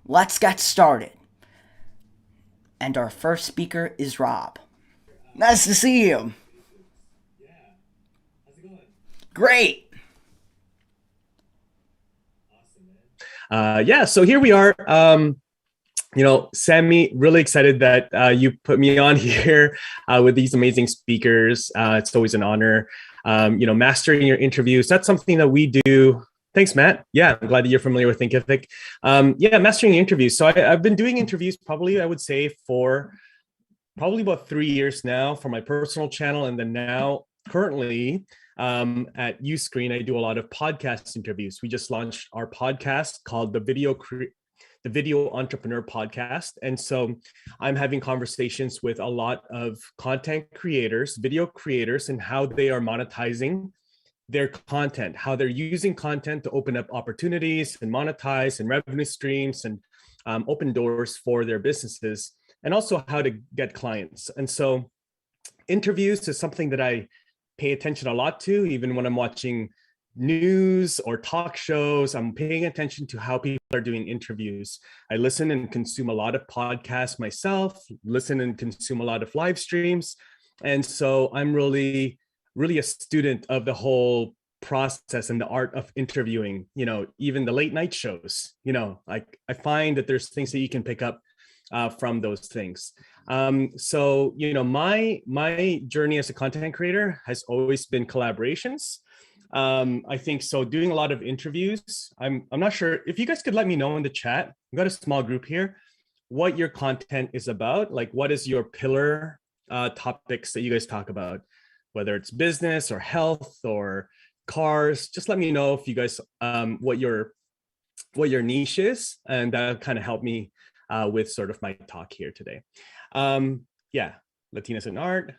Let's get started. And our first speaker is Rob. Nice to see you. Great. So here we are. Sammy, really excited that you put me on here with these amazing speakers. It's always an honor. Mastering your interviews, that's something that we do. Thanks, Matt. Yeah, I'm glad that you're familiar with Thinkific. Mastering interviews. So I've been doing interviews probably, I would say, for probably about 3 years now for my personal channel. And then now, currently, at Uscreen, I do a lot of podcast interviews. We just launched our podcast called the Video Entrepreneur Podcast. And so I'm having conversations with a lot of content creators, video creators, and how they are monetizing their content, how they're using content to open up opportunities and monetize and revenue streams and open doors for their businesses, and also how to get clients. And so interviews is something that I pay attention a lot to, even when I'm watching news or talk shows. I'm paying attention to how people are doing interviews. I listen and consume a lot of podcasts myself, listen and consume a lot of live streams. And so I'm really, really a student of the whole process and the art of interviewing, even the late night shows. I find that there's things that you can pick up from those things. My journey as a content creator has always been collaborations. I think so. Doing a lot of interviews. I'm not sure if you guys could let me know in the chat. We've got a small group here. What your content is about? Like, what is your pillar topics that you guys talk about? Whether it's business or health or cars. Just let me know if you guys what your niche is, and that'll kind of help me with sort of my talk here today. Latinas in art.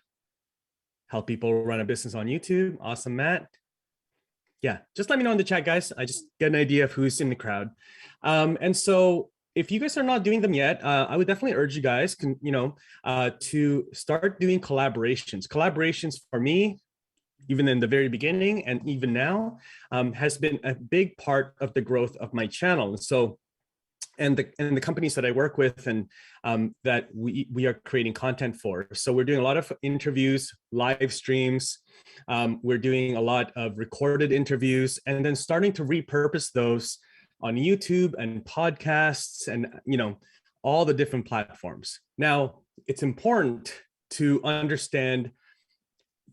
Help people run a business on YouTube. Awesome, Matt. Yeah, just let me know in the chat, guys. I just get an idea of who's in the crowd. And so if you guys are not doing them yet, I would definitely urge you guys, to start doing collaborations. Collaborations for me, even in the very beginning and even now, has been a big part of the growth of my channel. And so and the companies that I work with and that we are creating content for. So we're doing a lot of interviews, live streams. We're doing a lot of recorded interviews, and then starting to repurpose those on YouTube and podcasts and all the different platforms. Now, it's important to understand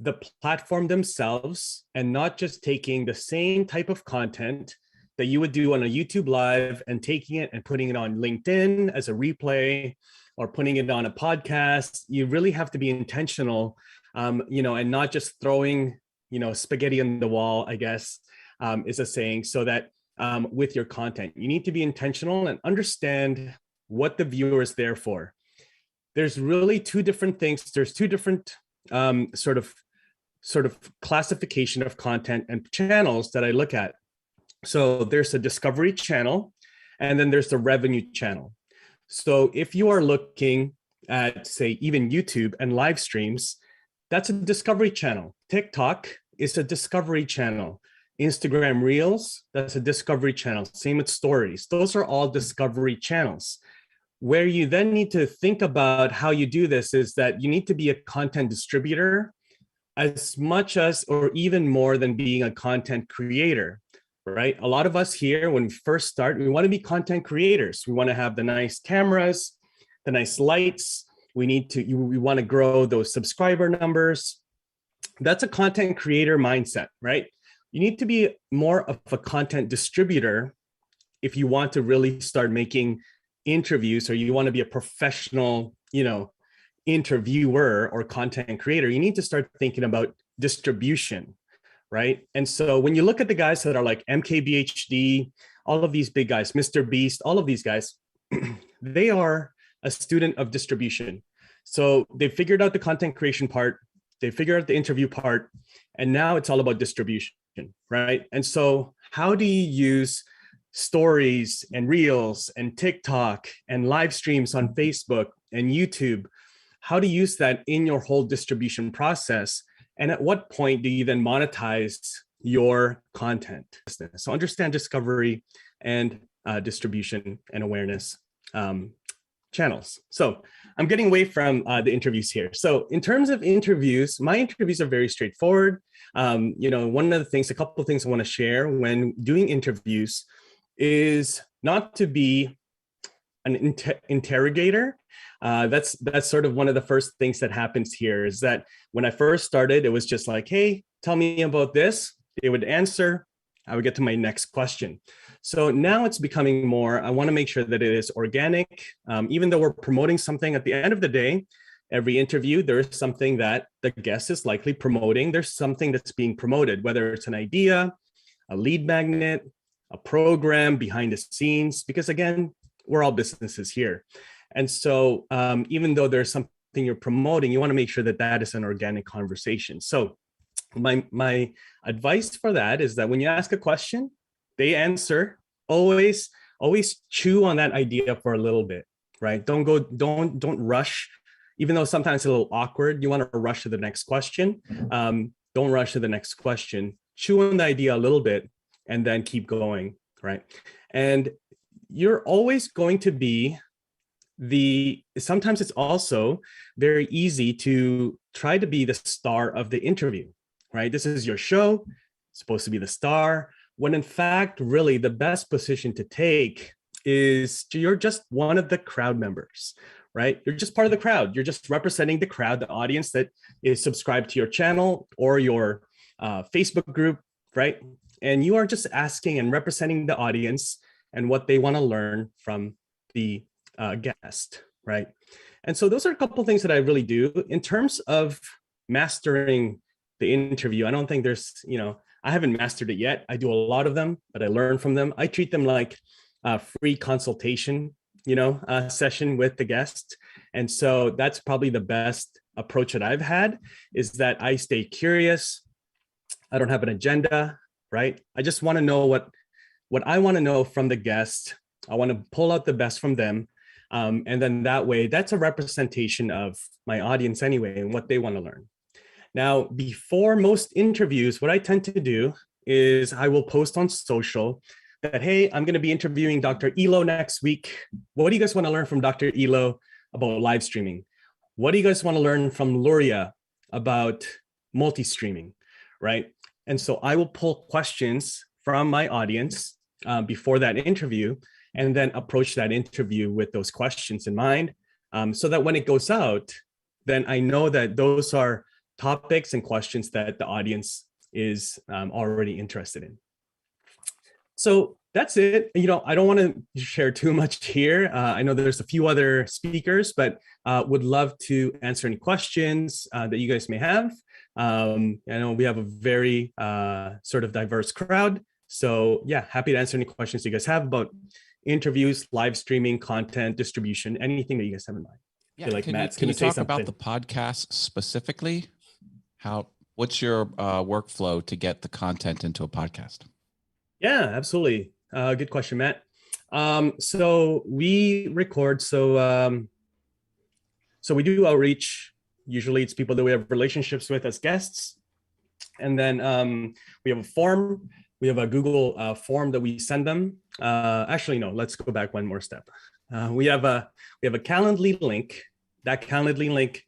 the platform themselves and not just taking the same type of content that you would do on a YouTube live and taking it and putting it on LinkedIn as a replay or putting it on a podcast. You really have to be intentional, and not just throwing, spaghetti on the wall, I guess, is a saying, so that with your content, you need to be intentional and understand what the viewer is there for. There's really two different things. There's two different sort of classification of content and channels that I look at. So there's a discovery channel, and then there's the revenue channel. So if you are looking at, say, even YouTube and live streams, that's a discovery channel. TikTok is a discovery channel. Instagram Reels, that's a discovery channel. Same with stories. Those are all discovery channels. Where you then need to think about how you do this is that you need to be a content distributor as much as, or even more than being a content creator. Right? A lot of us here, when we first start, we want to be content creators. We want to have the nice cameras, the nice lights. We want to grow those subscriber numbers. That's a content creator mindset, right? You need to be more of a content distributor if you want to really start making interviews, or you want to be a professional, interviewer or content creator. You need to start thinking about distribution. Right. And so when you look at the guys that are like MKBHD, all of these big guys, Mr. Beast, all of these guys, they are a student of distribution. So they figured out the content creation part, they figured out the interview part, and now it's all about distribution. Right. And so how do you use stories and reels and TikTok and live streams on Facebook and YouTube? How to use that in your whole distribution process? And at what point do you then monetize your content? So understand discovery and distribution and awareness channels. So I'm getting away from the interviews here. So in terms of interviews, my interviews are very straightforward. One of the things, a couple of things I want to share when doing interviews is not to be an interrogator. That's sort of one of the first things that happens here, is that when I first started, it was just like, hey, tell me about this. They would answer. I would get to my next question. So now it's becoming more, I want to make sure that it is organic. Even though we're promoting something, at the end of the day, every interview, there is something that the guest is likely promoting. There's something that's being promoted, whether it's an idea, a lead magnet, a program behind the scenes, because again, we're all businesses here. And so even though there's something you're promoting, you want to make sure that that is an organic conversation. So my advice for that is that when you ask a question, they answer, always chew on that idea for a little bit, right? Don't rush, even though sometimes it's a little awkward. You want to rush to the next question. Don't rush to the next question. Chew on the idea a little bit and then keep going, right? And you're always going to be sometimes it's also very easy to try to be the star of the interview, right? This is your show, supposed to be the star, when in fact, really the best position to take is you're just one of the crowd members, right? You're just part of the crowd. You're just representing the crowd, the audience that is subscribed to your channel or your Facebook group, right? And you are just asking and representing the audience and what they want to learn from the guest, right? And so those are a couple of things that I really do. In terms of mastering the interview, I don't think there's, I haven't mastered it yet. I do a lot of them, but I learn from them. I treat them like a free consultation, session with the guest. And so that's probably the best approach that I've had, is that I stay curious. I don't have an agenda, right? I just want to know what I want to know from the guest. I want to pull out the best from them. And then that way, that's a representation of my audience anyway, and what they want to learn. Now, before most interviews, what I tend to do is I will post on social that, hey, I'm going to be interviewing Dr. Elo next week. What do you guys want to learn from Dr. Elo about live streaming? What do you guys want to learn from Luria about multi-streaming, right? And so I will pull questions from my audience before that interview, and then approach that interview with those questions in mind, so that when it goes out, then I know that those are topics and questions that the audience is already interested in. So that's it. I don't want to share too much here. I know there's a few other speakers, but would love to answer any questions that you guys may have. I know we have a very sort of diverse crowd. So yeah, happy to answer any questions you guys have about interviews, live streaming, content, distribution, anything that you guys have in mind. Yeah, I feel like can Matt's you going to say talk something about the podcast specifically? What's your workflow to get the content into a podcast? Yeah, absolutely. Good question, Matt. So we record. So we do outreach. Usually it's people that we have relationships with as guests. And then we have a form. We have a Google form that we send them. Actually, no, let's go back one more step. We have a Calendly link. That Calendly link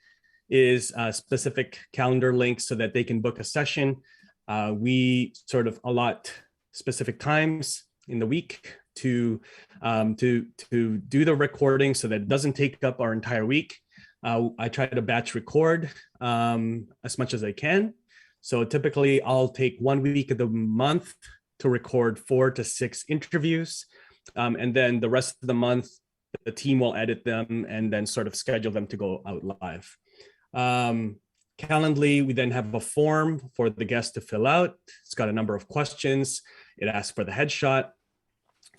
is a specific calendar link so that they can book a session. We sort of allot specific times in the week to do the recording so that it doesn't take up our entire week. I try to batch record as much as I can. So typically I'll take 1 week of the month to record 4 to 6 interviews. And then the rest of the month, the team will edit them and then sort of schedule them to go out live. Calendly, we then have a form for the guest to fill out. It's got a number of questions. It asks for the headshot,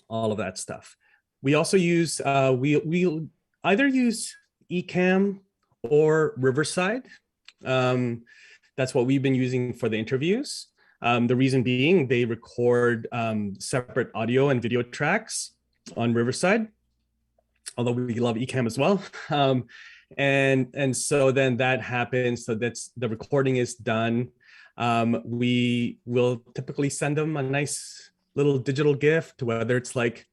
all of that stuff. We also use, we either use Ecamm or Riverside. That's what we've been using for the interviews. The reason being, they record separate audio and video tracks on Riverside, although we love Ecamm as well. And so then that happens. So that's the recording is done. We will typically send them a nice little digital gift, whether it's like,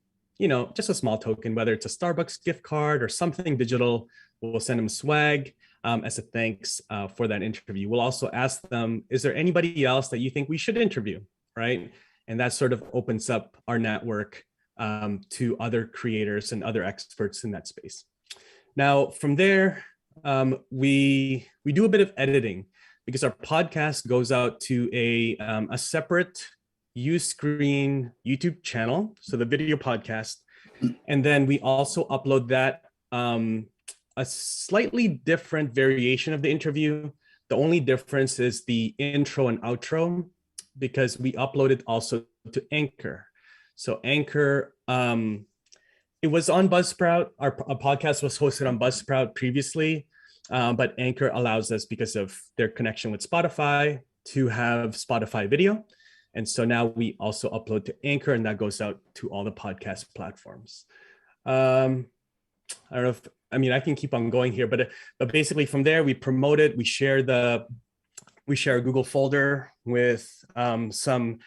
just a small token, whether it's a Starbucks gift card or something digital. We'll send them swag as a thanks for that interview. We'll also ask them, is there anybody else that you think we should interview, right? And that sort of opens up our network to other creators and other experts in that space. Now, from there, we do a bit of editing because our podcast goes out to a separate Uscreen YouTube channel, so the video podcast, and then we also upload that a slightly different variation of the interview. The only difference is the intro and outro, because we upload it also to Anchor. So Anchor, it was on Buzzsprout. Our podcast was hosted on Buzzsprout previously, but Anchor allows us, because of their connection with Spotify, to have Spotify video. And so now we also upload to Anchor, and that goes out to all the podcast platforms. I don't know if, I can keep on going here, but basically from there, we promote it. We share a Google folder with some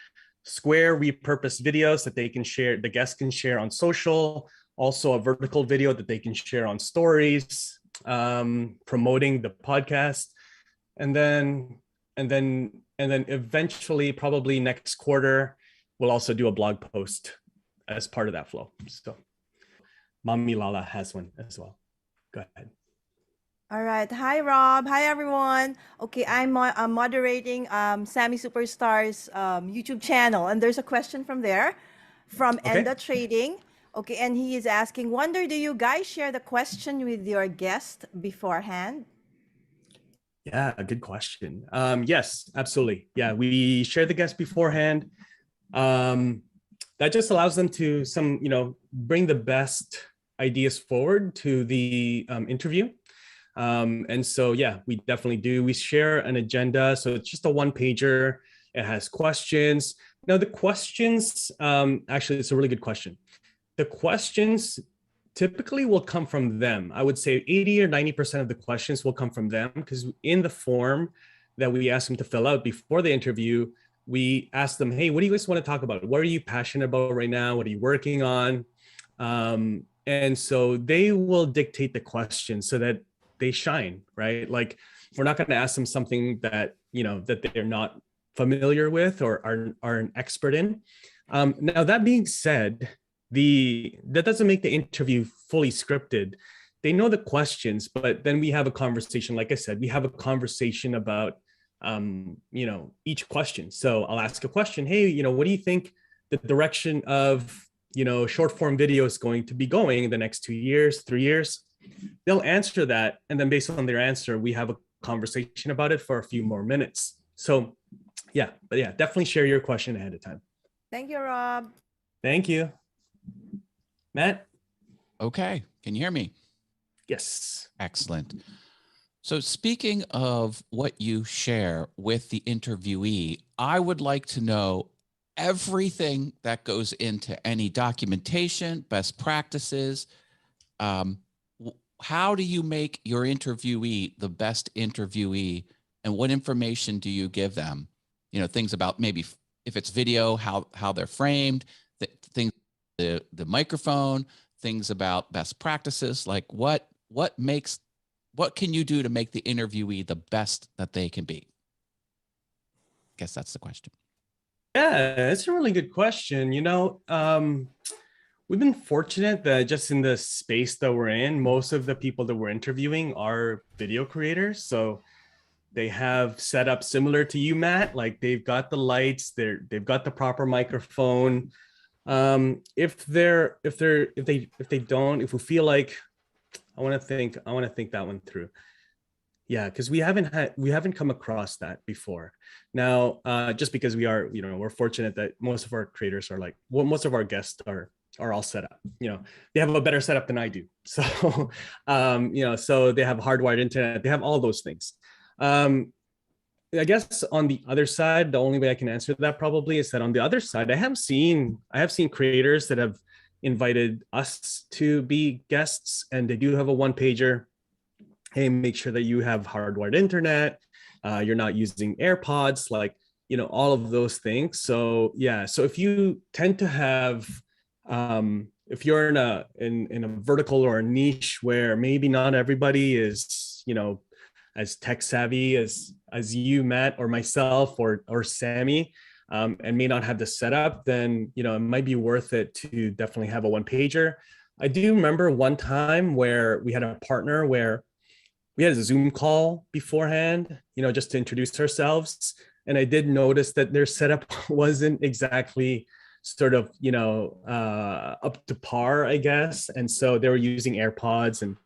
Square repurposed videos that they can share, the guests can share on social, also a vertical video that they can share on stories, promoting the podcast. And then eventually, probably next quarter, we'll also do a blog post as part of that flow. So Mommy Lala has one as well. Go ahead. All right. Hi, Rob. Hi, everyone. Okay, I'm moderating Sammy Superstar's YouTube channel, and there's a question from there from Okay. Enda Trading. Okay, and he is asking, wonder, do you guys share the question with your guest beforehand? Yeah, good question. Yes, absolutely. Yeah, we share the guests beforehand. That just allows them to bring the best ideas forward to the interview. And so, yeah, we definitely do. We share an agenda. So it's just a one pager. It has questions. Now the questions, actually, it's a really good question. The questions typically will come from them. I would say 80 or 90% of the questions will come from them, because in the form that we ask them to fill out before the interview, we ask them, hey, what do you guys want to talk about? What are you passionate about right now? What are you working on? And so they will dictate the questions so that they shine, right? Like, we're not going to ask them something that, that they're not familiar with or are an expert in. Now, that being said, that doesn't make the interview fully scripted. They know the questions, but then we have a conversation. Like I said, we have a conversation about, each question. So I'll ask a question. Hey, what do you think the direction of, short form video is going to be going in the next 2 years, 3 years? They'll answer that. And then based on their answer, we have a conversation about it for a few more minutes. So yeah, definitely share your question ahead of time. Thank you, Rob. Thank you. Matt? Okay. Can you hear me? Yes. Excellent. So speaking of what you share with the interviewee, I would like to know everything that goes into any documentation, best practices. How do you make your interviewee the best interviewee, and what information do you give them? Things about maybe if it's video, how they're framed, things, the microphone, things about best practices, like what can you do to make the interviewee the best that they can be? I guess that's the question. Yeah, it's a really good question. We've been fortunate that just in the space that we're in, most of the people that we're interviewing are video creators. So they have set up similar to you, Matt. Like, they've got the lights, they've got the proper microphone. If we feel like, I want to think that one through. Yeah, because we haven't come across that before. Now, just because we're fortunate that most of our creators are most of our guests are all set up. They have a better setup than I do. So, so they have hardwired internet. They have all those things. I guess on the other side, the only way I can answer that probably is that on the other side, I have seen creators that have invited us to be guests, and they do have a one pager. Hey, make sure that you have hardwired internet. You're not using AirPods, all of those things. So yeah, so if you tend to have if you're in a vertical or a niche where maybe not everybody is, as tech savvy as you, Matt, or myself, or Sammy, and may not have the setup, then it might be worth it to definitely have a one pager. I do remember one time where we had a partner where we had a Zoom call beforehand, just to introduce ourselves. And I did notice that their setup wasn't exactly sort of, up to par, I guess. And so they were using AirPods and,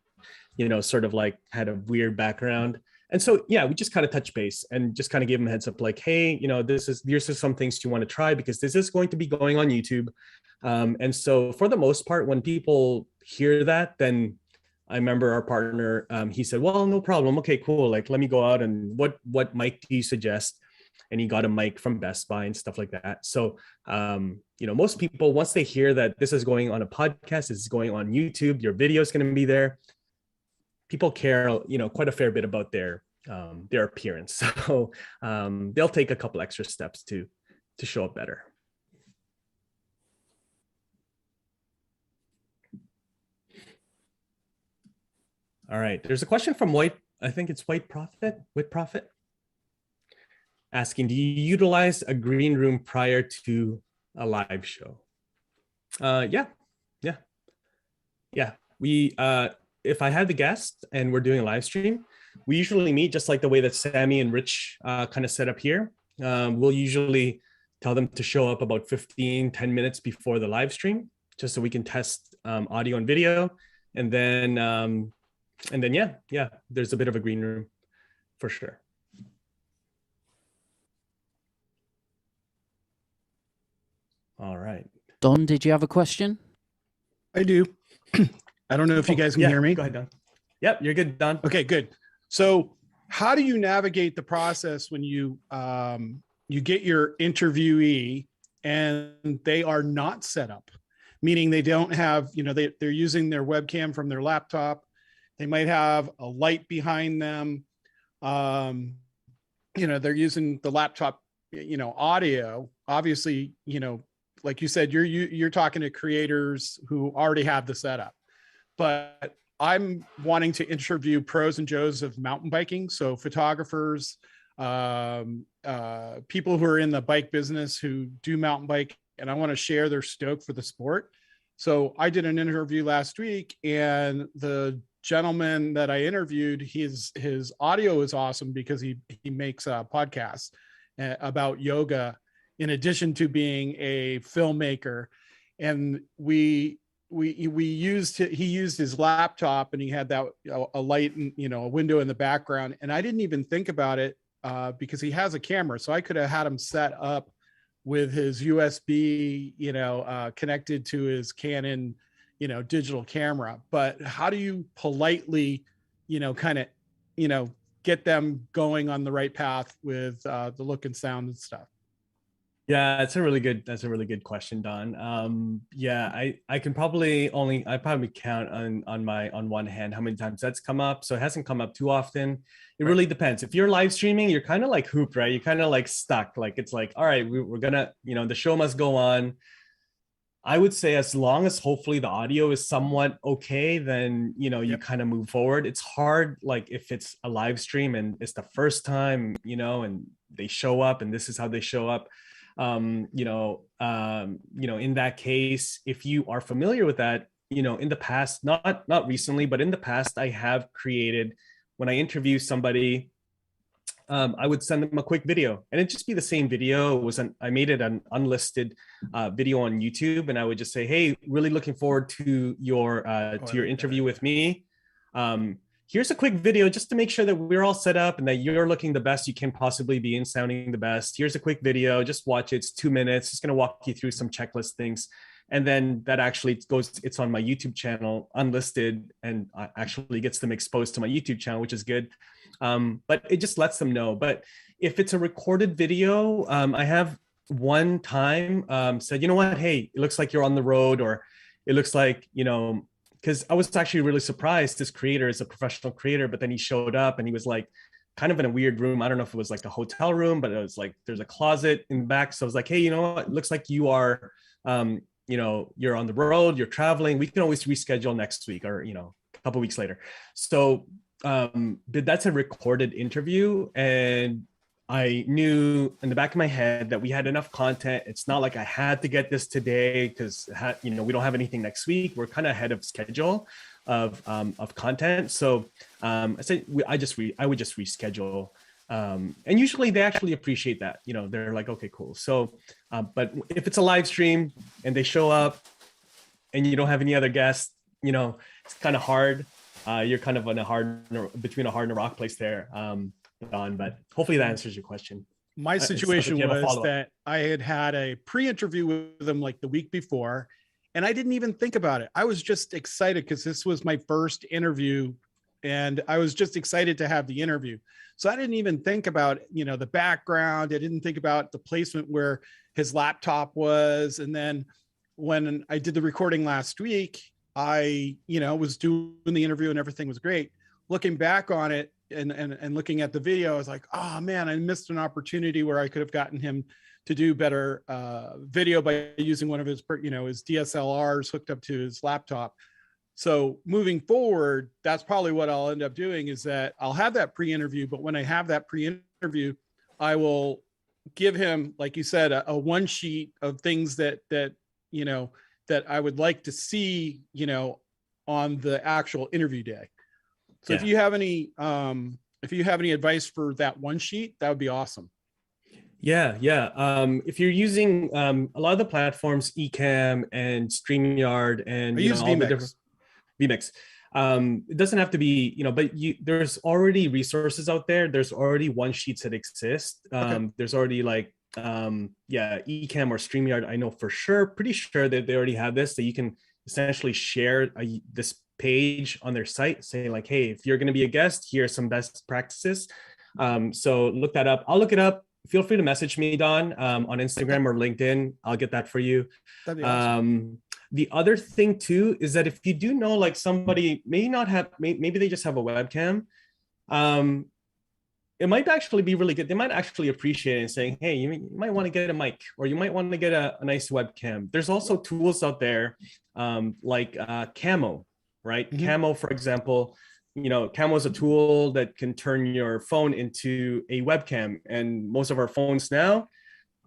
sort of like had a weird background. And so, yeah, we just kind of touch base and just kind of give them a heads up, like, hey, these are some things you want to try, because this is going to be going on YouTube. And so for the most part, when people hear that, then I remember our partner, he said, well, no problem. Okay, cool. Like, let me go out and what mic do you suggest? And he got a mic from Best Buy and stuff like that. So, most people, once they hear that this is going on a podcast, this is going on YouTube, your video is going to be there, people care, quite a fair bit about their appearance. So they'll take a couple extra steps to show up better. All right. There's a question from I think it's White Prophet, asking, do you utilize a green room prior to a live show? Yeah. We, if I had the guest and we're doing a live stream, we usually meet just like the way that Sammy and Rich kind of set up here. We'll usually tell them to show up about 10 minutes before the live stream, just so we can test audio and video. And then yeah, there's a bit of a green room for sure. All right. Don, did you have a question? I do. I don't know if you guys can hear me. Go ahead, Don. Yep, you're good, Don. Okay, good. So how do you navigate the process when you get your interviewee and they are not set up, meaning they don't have, they're using their webcam from their laptop. They might have a light behind them. They're using the laptop, audio. Obviously, like you said, you're talking to creators who already have the setup. But I'm wanting to interview pros and joes of mountain biking. So photographers, people who are in the bike business who do mountain bike, and I want to share their stoke for the sport. So I did an interview last week, and the gentleman that I interviewed, his audio is awesome because he makes podcasts about yoga in addition to being a filmmaker. And he used his laptop, and he had that a light and a window in the background. And I didn't even think about it because he has a camera, so I could have had him set up with his USB, connected to his Canon, digital camera. But how do you politely, get them going on the right path with the look and sound and stuff? Yeah, that's a really good question, Don. I probably count on one hand how many times that's come up. So it hasn't come up too often. It really depends. If you're live streaming, you're kind of like Hoop, right? You're kind of like stuck. Like, it's like, all right, we're gonna, the show must go on. I would say as long as hopefully the audio is somewhat okay, then, you kind of move forward. It's hard, like if it's a live stream and it's the first time, and they show up and this is how they show up. In that case, if you are familiar with that, in the past, not recently, but in the past, I have created, when I interview somebody, I would send them a quick video, and it'd just be the same video. I made it an unlisted video on YouTube, and I would just say, hey, really looking forward to your interview with me. Here's a quick video just to make sure that we're all set up and that you're looking the best you can possibly be and sounding the best. Here's a quick video, just watch it. It's 2 minutes. It's going to walk you through some checklist things. And then that actually it's on my YouTube channel, unlisted, and actually gets them exposed to my YouTube channel, which is good. But it just lets them know. But if it's a recorded video, I have one time said, you know what, hey, it looks like you're on the road, or it looks like, because I was actually really surprised. This creator is a professional creator, but then he showed up and he was like kind of in a weird room. I don't know if it was like a hotel room, but it was like there's a closet in the back. So I was like, hey, you know what? It looks like you are, you're on the road, you're traveling, we can always reschedule next week or, a couple weeks later. So but that's a recorded interview, and I knew in the back of my head that we had enough content. It's not like I had to get this today because we don't have anything next week. We're kind of ahead of schedule of content. So I said I would just reschedule. And usually they actually appreciate that. They're like, okay, cool. So, but if it's a live stream and they show up and you don't have any other guests, it's kind of hard. You're kind of between a hard and a rock place there, Don, but hopefully that answers your question. My situation was that I had a pre-interview with them like the week before, and I didn't even think about it. I was just excited because this was my first interview, and I was just excited to have the interview. So I didn't even think about, the background. I didn't think about the placement where his laptop was. And then when I did the recording last week, I, was doing the interview and everything was great. Looking back on it and looking at the video, I was like, oh man, I missed an opportunity where I could have gotten him to do better video by using one of his DSLRs hooked up to his laptop. So moving forward, that's probably what I'll end up doing, is that I'll have that pre-interview, but when I have that pre-interview, I will give him, like you said, a one sheet of things that I would like to see, on the actual interview day. So if you have any advice for that one sheet, that would be awesome. Yeah. If you're using a lot of the platforms, Ecamm and StreamYard and I use all the different vMix. It doesn't have to be, but there's already resources out there. There's already one sheets that exist. There's already like, Ecamm or StreamYard. I know for sure, pretty sure that they already have this, that you can essentially share this page on their site saying like, hey, if you're going to be a guest, here are some best practices. So look that up. I'll look it up. Feel free to message me, Don, on Instagram or LinkedIn. I'll get that for you. That'd be awesome. The other thing too is that if you do know like somebody may not have, maybe they just have a webcam, it might actually be really good. They might actually appreciate it and saying, hey, you might want to get a mic, or you might want to get a nice webcam. There's also tools out there like Camo, right? Mm-hmm. Camo, for example, Camo is a tool that can turn your phone into a webcam. And most of our phones now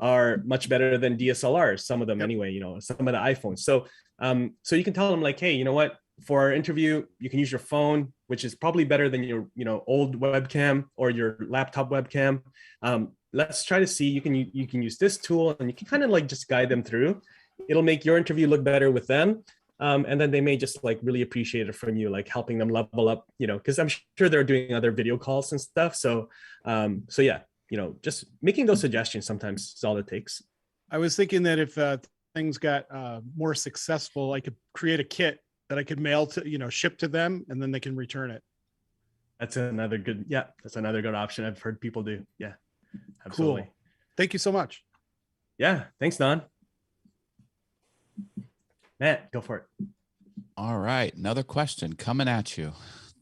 are much better than DSLRs, some of them anyway, some of the iPhones. So so you can tell them like, hey, you know what, for our interview, you can use your phone, which is probably better than your old webcam or your laptop webcam. Let's try to see, you can use this tool, and you can kind of like just guide them through. It'll make your interview look better with them. And then they may just like really appreciate it from you, like helping them level up, because I'm sure they're doing other video calls and stuff. So yeah, just making those suggestions sometimes is all it takes. I was thinking that if things got more successful, I could create a kit that I could mail to, ship to them, and then they can return it. That's another good option I've heard people do. Yeah, absolutely. Cool. Thank you so much. Yeah, thanks, Don. Matt, go for it. All right. Another question coming at you.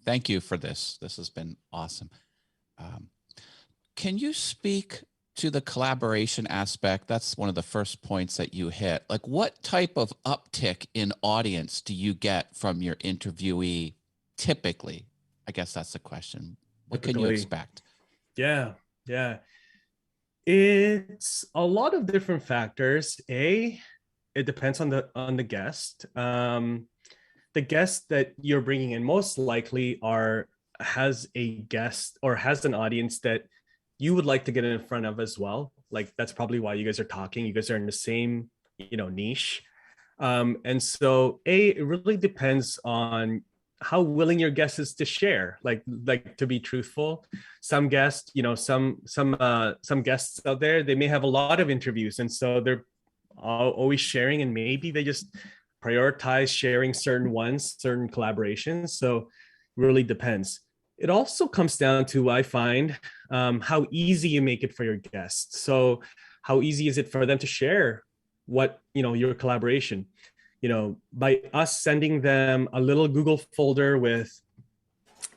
Thank you for this. This has been awesome. Can you speak to the collaboration aspect? That's one of the first points that you hit. Like, what type of uptick in audience do you get from your interviewee typically? I guess that's the question. What can you expect? Yeah. It's a lot of different factors. It depends on the guest. The guest that you're bringing in most likely has a guest or has an audience that you would like to get in front of as well. Like, that's probably why you guys are talking. You guys are in the same, niche. And so it really depends on how willing your guest is to share, like to be truthful. Some guests, some guests out there, they may have a lot of interviews, and so they're always sharing, and maybe they just prioritize sharing certain collaborations. So it really depends. It also comes down to, I find, how easy you make it for your guests. So how easy is it for them to share what, your collaboration, by us sending them a little Google folder with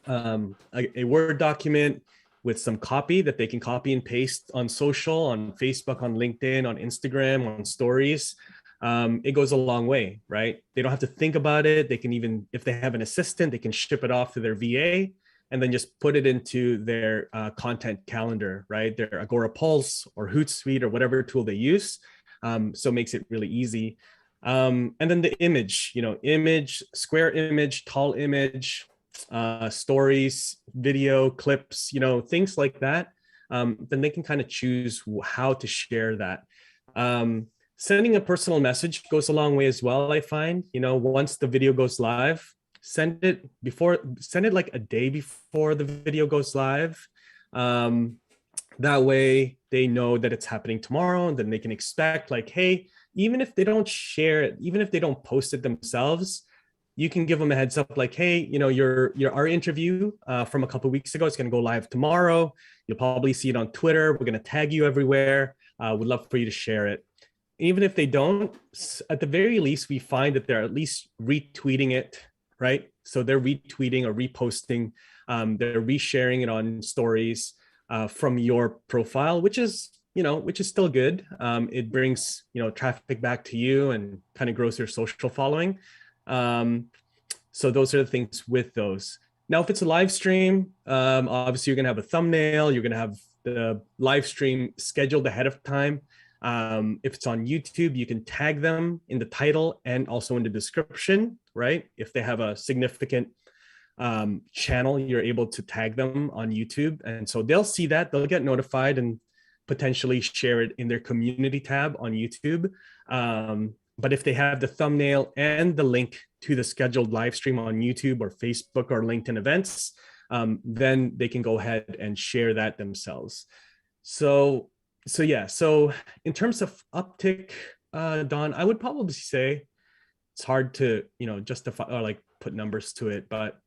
a Word document with some copy that they can copy and paste on social, on Facebook, on LinkedIn, on Instagram, on stories. it goes a long way, right? They don't have to think about it. They can even, if they have an assistant, they can ship it off to their VA and then just put it into their content calendar, right? Their Agora Pulse or Hootsuite or whatever tool they use. So it makes it really easy. And then the image, image, square image, tall image, stories, video clips, things like that. Then they can kind of choose how to share that. Sending a personal message goes a long way as well, I find. Once the video goes live, send it like a day before the video goes live. That way they know that it's happening tomorrow, and then they can expect like, hey, even if they don't share it, even if they don't post it themselves, you can give them a heads up like, hey, our interview from a couple of weeks ago is going to go live tomorrow. You'll probably see it on Twitter. We're going to tag you everywhere. We'd love for you to share it. Even if they don't, at the very least, we find that they're at least retweeting it, right? So they're retweeting or reposting, they're resharing it on stories from your profile, which is still good. It brings, traffic back to you and kind of grows your social following. So those are the things with those. Now, if it's a live stream, obviously you're going to have a thumbnail, you're going to have the live stream scheduled ahead of time. If it's on YouTube, you can tag them in the title and also in the description, right? If they have a significant channel, you're able to tag them on YouTube. And so they'll see that, they'll get notified and potentially share it in their community tab on YouTube. But if they have the thumbnail and the link to the scheduled live stream on YouTube or Facebook or LinkedIn events, then they can go ahead and share that themselves. So in terms of uptick, Don, I would probably say it's hard to, justify or like put numbers to it, but,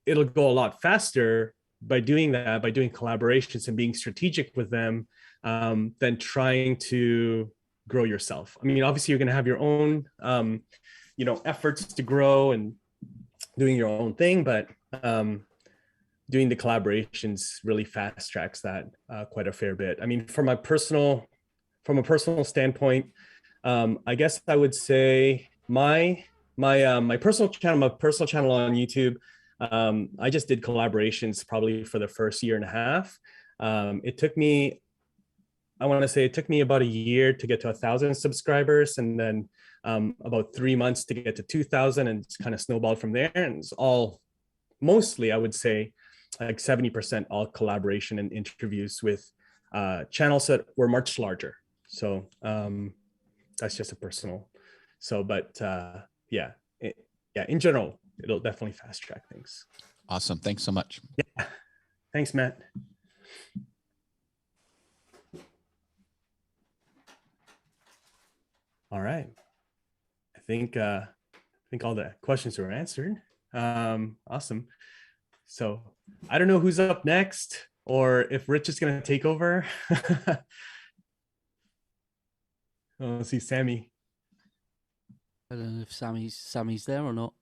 it'll go a lot faster by doing that, by doing collaborations and being strategic with them, than trying to grow yourself. I mean, obviously you're going to have your own, efforts to grow and doing your own thing, but doing the collaborations really fast tracks that quite a fair bit. I mean, from a personal standpoint, I guess I would say my personal channel on YouTube, I just did collaborations probably for the first year and a half. It took me about a year to get to 1,000 subscribers, and then about 3 months to get to 2,000, and it's kind of snowballed from there. And it's all mostly, I would say, like 70% all collaboration and interviews with channels that were much larger. So that's just a personal. So, but in general, it'll definitely fast track things. Awesome. Thanks so much. Yeah. Thanks, Matt. All right. I think all the questions were answered. Awesome. So I don't know who's up next or if Rich is going to take over. Oh, let's see, Sammy. I don't know if Sammy's there or not.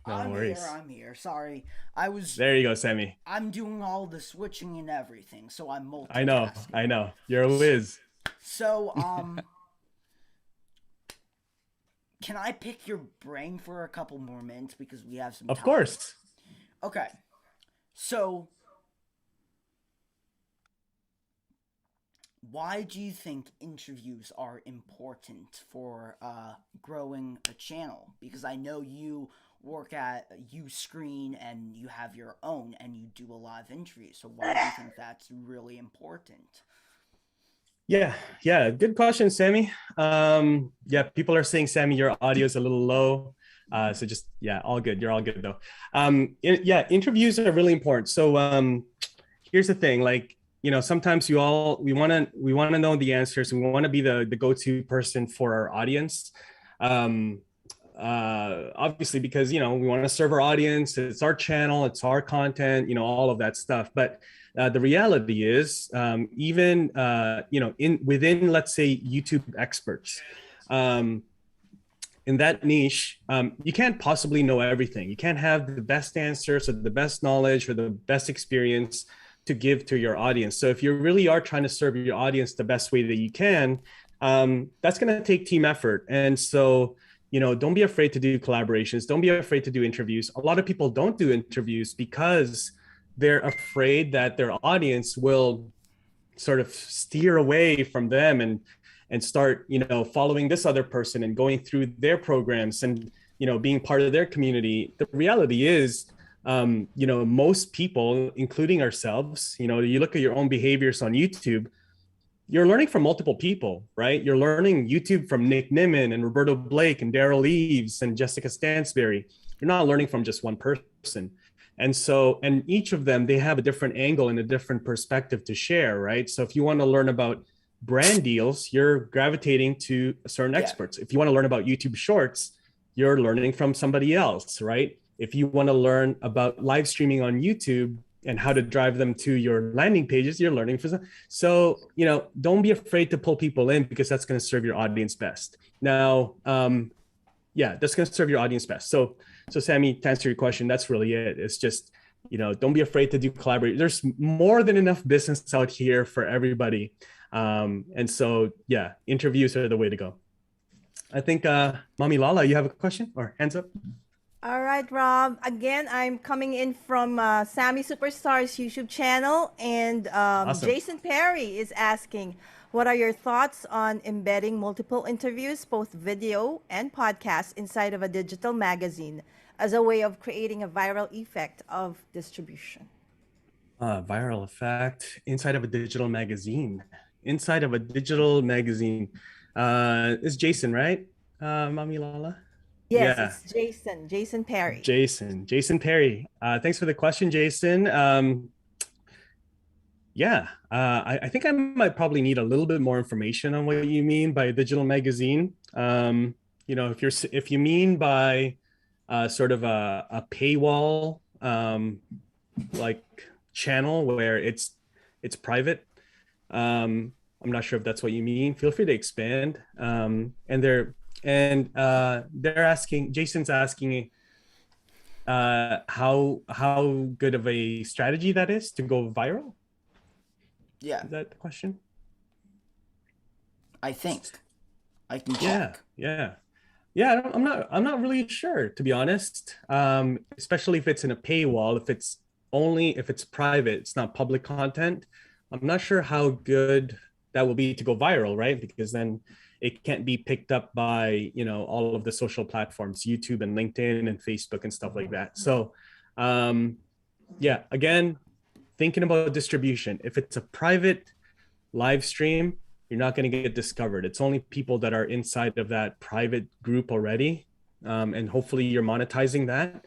No I'm worries. I'm here. Sorry. There you go, Sammy. I'm doing all the switching and everything, so I'm multitasking. I know. You're a whiz. So, can I pick your brain for a couple more minutes because we have some time? Of course. Okay. So, why do you think interviews are important for growing a channel? Because I know you work at Uscreen and you have your own and you do a lot of interviews. So why do you think that's really important? Yeah, good question, Sammy. People are saying, Sammy, your audio is a little low. So just, all good. You're all good though. Interviews are really important. So here's the thing, like, sometimes we want to know the answers. We want to be the go-to person for our audience. Obviously because, we want to serve our audience. It's our channel, it's our content, all of that stuff. But the reality is, even within, let's say, YouTube experts, in that niche, you can't possibly know everything. You can't have the best answers or the best knowledge or the best experience. to give to your audience. So if you really are trying to serve your audience the best way that you can, that's going to take team effort. And so, don't be afraid to do collaborations. Don't be afraid to do interviews. A lot of people don't do interviews because they're afraid that their audience will sort of steer away from them and start, following this other person and going through their programs and, being part of their community. The reality is, most people, including ourselves, you look at your own behaviors on YouTube, you're learning from multiple people, right? You're learning YouTube from Nick Nimmin and Roberto Blake and Daryl Eves and Jessica Stansberry. You're not learning from just one person. And so, and each of them, they have a different angle and a different perspective to share, right? So if you want to learn about brand deals, you're gravitating to certain experts. If you want to learn about YouTube Shorts, you're learning from somebody else, right? If you want to learn about live streaming on YouTube and how to drive them to your landing pages, you're learning from them. So, don't be afraid to pull people in because that's going to serve your audience best. Now, that's going to serve your audience best. So Sammy, to answer your question, that's really it. It's just, don't be afraid to do collaborate. There's more than enough business out here for everybody. And so, interviews are the way to go. I think, Mommy Lala, you have a question or hands up? All right, Rob. Again, I'm coming in from Sammy Superstars YouTube channel, and Awesome. Jason Perry is asking, what are your thoughts on embedding multiple interviews, both video and podcasts, inside of a digital magazine as a way of creating a viral effect of distribution? Viral effect inside of a digital magazine. Inside of a digital magazine. It's Jason, right? Mommy Lala? Yes, it's Jason Perry. Jason Perry. Thanks for the question, Jason. I think I might probably need a little bit more information on what you mean by digital magazine. If you mean by sort of a paywall like channel where it's private, I'm not sure if that's what you mean. Feel free to expand. Jason's asking how good of a strategy that is to go viral. Yeah, Is that the question? I think I can check. Yeah. I'm not really sure, to be honest. Especially if it's in a paywall. If it's private, it's not public content. I'm not sure how good that will be to go viral, right? Because then it can't be picked up by, all of the social platforms, YouTube and LinkedIn and Facebook and stuff like that. So, again, thinking about distribution. If it's a private live stream, you're not going to get discovered. It's only people that are inside of that private group already. And hopefully you're monetizing that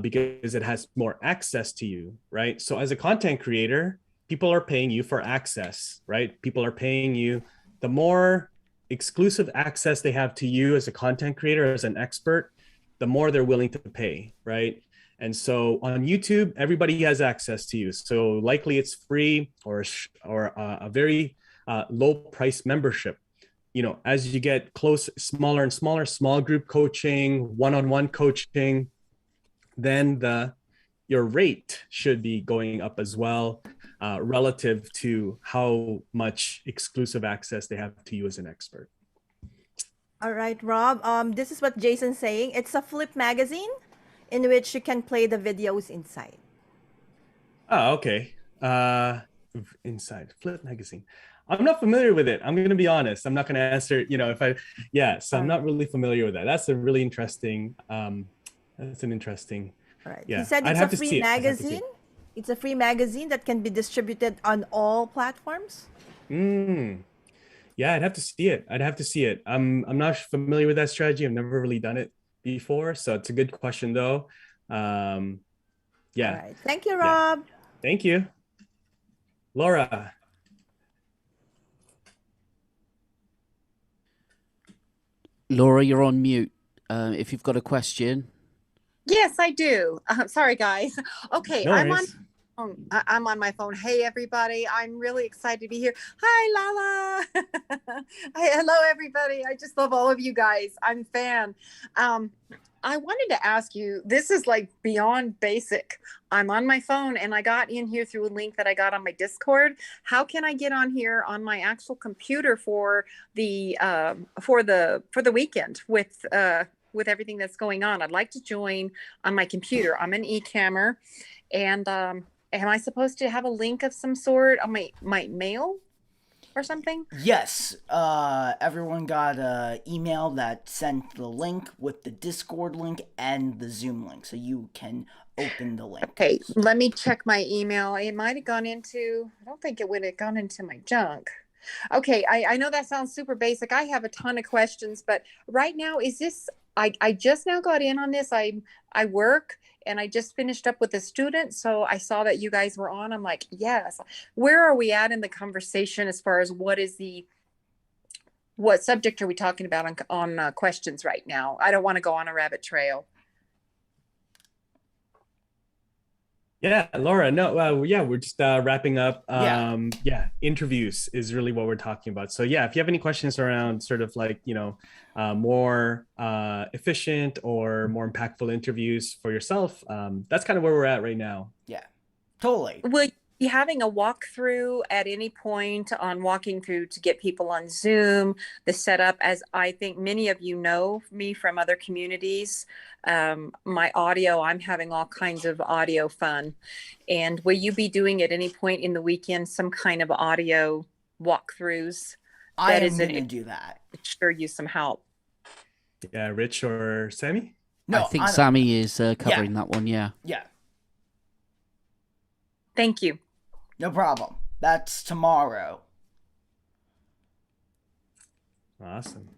because it has more access to you, right? So as a content creator, people are paying you for access, right? People are paying you. The more exclusive access they have to you as a content creator, as an expert, the more they're willing to pay, right? And so on YouTube, everybody has access to you. So likely it's free or a very low price membership. As you get smaller and smaller, small group coaching, one-on-one coaching, then your rate should be going up as well, relative to how much exclusive access they have to you as an expert. All right, Rob. This is what Jason's saying. It's a flip magazine in which you can play the videos inside. Oh, okay. Inside flip magazine. I'm not familiar with it. I'm going to be honest. I'm not going to answer, I'm not really familiar with that. That's a really interesting, that's an interesting. All right. Yeah. He said it's a free magazine. It's a free magazine that can be distributed on all platforms. Yeah, I'd have to see it. I'm not familiar with that strategy. I've never really done it before. So it's a good question though. All right. Thank you, Rob. Yeah. Thank you. Laura. Laura, you're on mute. If you've got a question. Yes, I do. Sorry, guys. Okay, No I'm worries. I'm on my phone. Hey, everybody. I'm really excited to be here. Hi, Lala. Hello, everybody. I just love all of you guys. I'm a fan. I wanted to ask you, this is like beyond basic. I'm on my phone and I got in here through a link that I got on my Discord. How can I get on here on my actual computer for the weekend with everything that's going on? I'd like to join on my computer. I'm an e-cammer, and am I supposed to have a link of some sort on my mail or something? Yes, everyone got a email that sent the link with the Discord link and the Zoom link, so you can open the link. Okay, let me check my email. It might have gone into, I don't think it would have gone into my junk. Okay, I know that sounds super basic. I have a ton of questions, but right now, is this, I just now got in on this. I work and I just finished up with a student. So I saw that you guys were on. I'm like, yes. Where are we at in the conversation as far as what subject are we talking about on questions right now? I don't want to go on a rabbit trail. Yeah, Laura. No, yeah, we're just wrapping up. Yeah. Interviews is really what we're talking about. So yeah, if you have any questions around sort of like, more efficient or more impactful interviews for yourself, that's kind of where we're at right now. Yeah, totally. Will you be having a walkthrough at any point on walking through to get people on Zoom, the setup? As I think many of you know me from other communities, my audio, I'm having all kinds of audio fun. And will you be doing at any point in the weekend some kind of audio walkthroughs? I am going to do that. Sure, you some help. Yeah, Rich or Sammy? No, I think Sammy is covering that one. Yeah. Yeah. Thank you. No problem. That's tomorrow. Awesome.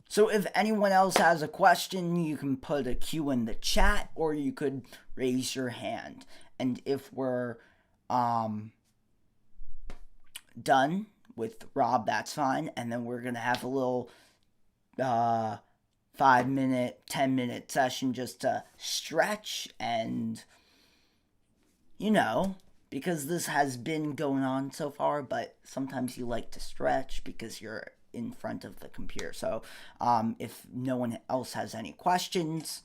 So if anyone else has a question, you can put a Q in the chat or you could raise your hand. And if we're done with Rob, that's fine. And then we're going to have a little 5-minute, 10-minute session just to stretch and, because this has been going on so far, but sometimes you like to stretch because you're in front of the computer. So if no one else has any questions,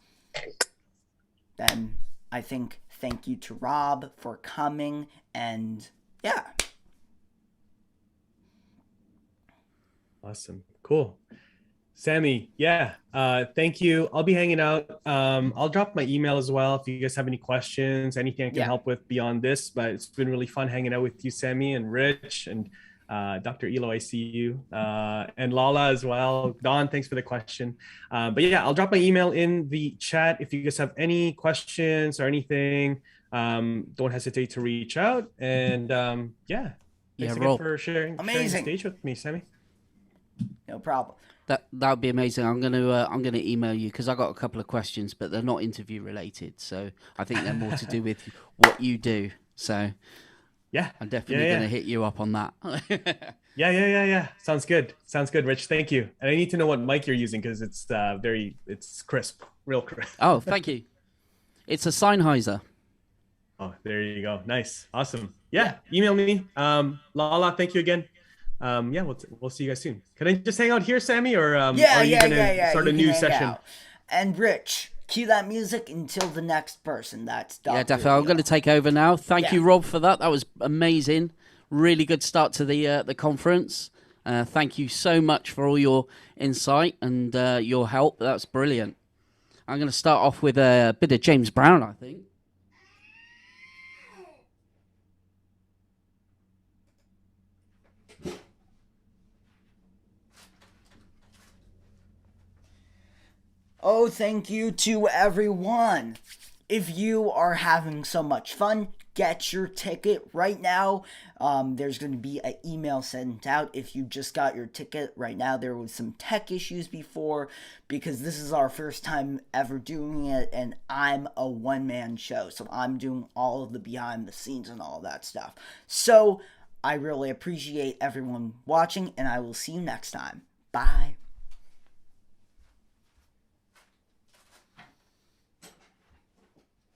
then I think thank you to Rob for coming, and yeah. Awesome. Cool. Sammy, yeah, thank you. I'll be hanging out. I'll drop my email as well if you guys have any questions, anything I can help with beyond this. But it's been really fun hanging out with you, Sammy and Rich, and Dr. Elo, I see you, and Lala as well. Don, thanks for the question. But yeah, I'll drop my email in the chat. If you guys have any questions or anything, don't hesitate to reach out. And thanks again for sharing the stage with me, Sammy. No problem. That would be amazing. I'm gonna email you because I got a couple of questions, but they're not interview related. So I think they're more to do with what you do. So yeah, I'm definitely gonna hit you up on that. Yeah. Sounds good, Rich. Thank you. And I need to know what mic you're using because it's it's crisp, real crisp. Oh, thank you. It's a Sennheiser. Oh, there you go. Nice, awesome. Yeah. Email me. Lala, thank you again. We'll see you guys soon. Can I just hang out here, Sammy, or are you gonna start a new session? Out. And Rich, cue that music until the next person. That's Dr. Yeah, definitely. I'm going to take over now. Thank you, Rob, for that. That was amazing. Really good start to the conference. Thank you so much for all your insight and your help. That's brilliant. I'm going to start off with a bit of James Brown, I think. Oh, thank you to everyone. If you are having so much fun, get your ticket right now. There's going to be an email sent out if you just got your ticket right now. There was some tech issues before because this is our first time ever doing it, and I'm a one-man show, so I'm doing all of the behind the scenes and all that stuff. So I really appreciate everyone watching, and I will see you next time. Bye.